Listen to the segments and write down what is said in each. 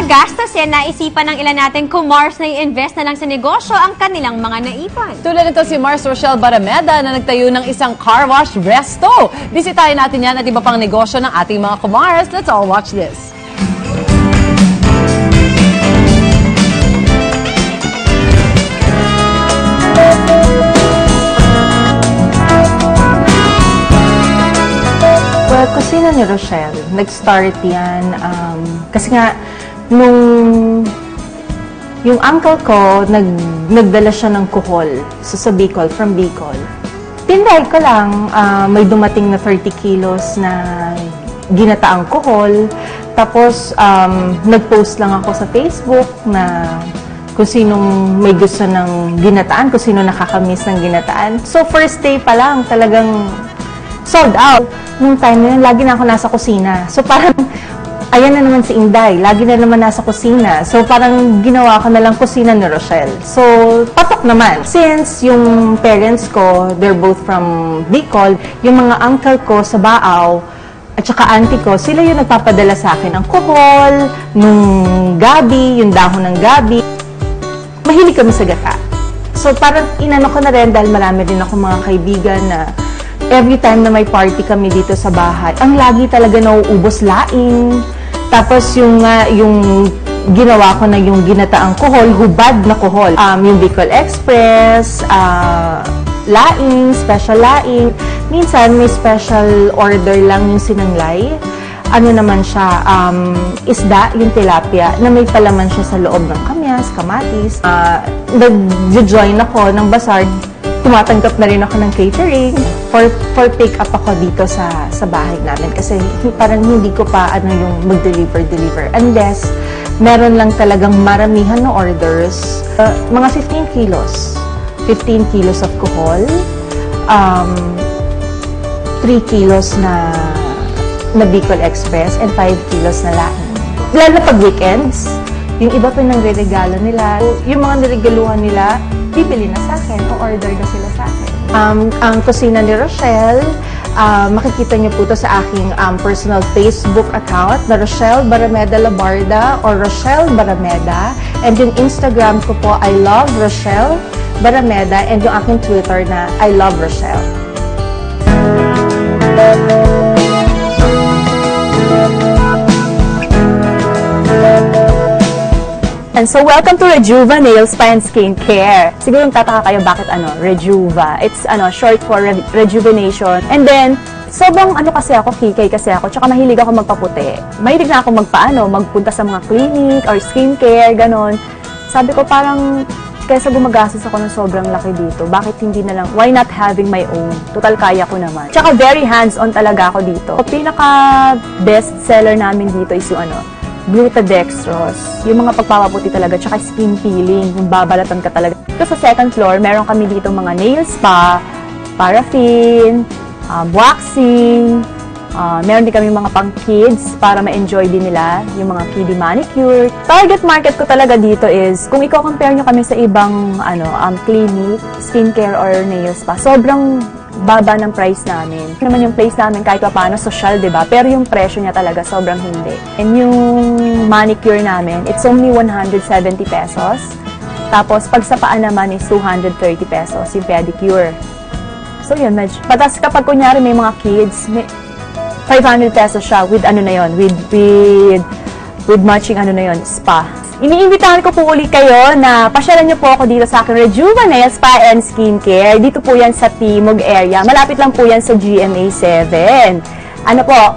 gastusin, naisipan ng ilan natin Kumars na i-invest na lang sa negosyo ang kanilang mga naipon. Tulad nito si Mars Rochelle Barameda na nagtayo ng isang car wash resto. Bisitahin natin yan at iba pang negosyo ng ating mga Kumars. Let's all watch this. Well, kusina ni Rochelle, nag-start yan kasi nga nung yung uncle ko, nagdala siya ng kuhol sa Bicol, from Bicol. Tinry ko lang, may dumating na 30 kilos na ginataang kuhol. Tapos, nag-post lang ako sa Facebook na kung sinong may gusto ng ginataan, kung sino nakakamiss ng ginataan. So, first day pa lang, talagang sold out. Nung time na yun, lagi na ako nasa kusina. So, parang, ayan na naman si Inday, lagi na naman nasa kusina. So, parang ginawa ko na lang kusina ni Rochelle. So, patok naman. Since yung parents ko, they're both from Bicol, yung mga uncle ko sa Baaw, at saka auntie ko, sila yung nagpapadala sa akin ng kuhol, nung gabi, yung dahon ng gabi. Mahilig kami sa gata. So, parang inano ko na rin dahil marami din ako mga kaibigan na every time na may party kami dito sa bahay, ang lagi talaga nauubos laing. Tapos yung ginawa ko na yung ginataang kuhol, hubad na kuhol. Yung Bicol Express, laing, special laing. Minsan may special order lang yung sinanglay. Ano naman siya, isda, yung tilapia, na may palaman siya sa loob ng kamyas, kamatis. Nag-join ako ng bazaar. Tumatanggap na rin ako ng catering for pick-up ako dito sa bahay namin kasi parang hindi ko pa yung mag-deliver unless meron lang talagang maramihan na orders. Mga 15 kilos. 15 kilos of kuhol, 3 kilos na Bicol Express, and 5 kilos na laing. Lalo na pag weekends, yung iba pa nang re-regalo nila. Yung mga niregaluhan nila, bibili na sa akin o order na sila sa akin. Ang kusina ni Rochelle, makikita niyo po ito sa aking personal Facebook account na Rochelle Barameda Labarda or Rochelle Barameda. And yung Instagram ko po, I love Rochelle Barameda, and yung aking Twitter na I love Rochelle. And so, welcome to Rejuva Nail Spa and Skincare. Siguro tataka kayo bakit Rejuva. It's short for rejuvenation. And then, sobrang kasi ako, kikay kasi ako, tsaka mahilig ako magpaputi. Mahilig na ako magpunta sa mga clinic or skincare, ganon. Sabi ko parang, kaysa gumagastos ako ng sobrang laki dito, bakit hindi na lang, why not having my own? Total kaya ko naman. Tsaka very hands-on talaga ako dito. Pinaka-best seller namin dito is yung Glutadextrose, yung mga pagpapaputi talaga, tsaka skin peeling, yung babalatan ka talaga. Ito sa second floor, meron kami dito mga nail spa, paraffin, waxing, meron din kami mga pang kids para ma-enjoy din nila, yung mga kiddie manicure. Target market ko talaga dito is, kung i-compare nyo kami sa ibang clinic, skincare or nail spa, sobrang baba ng price namin. Naman yung place namin kahit pa paano social, 'di ba? Pero yung presyo niya talaga sobrang hindi. And yung manicure namin, it's only 170 pesos. Tapos pag sa paa naman is 230 pesos yung pedicure. So yun, medyo. Patas kapag kunyari may mga kids, may 500 pesos siya with with matching spa. Iniimbitahan ko po ulit kayo na pasyalan niyo po ako dito sa aking Rejuva Nail Spa and Skincare. Dito po yan sa Timog area. Malapit lang po yan sa GMA 7.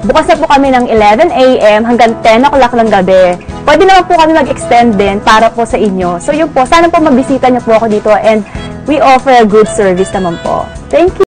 Bukas na po kami ng 11 a.m. hanggang 10 o'clock ng gabi. Pwede naman po kami mag-extend din para po sa inyo. So yun po, sana po magbisita niyo po ako dito and we offer a good service naman po. Thank you!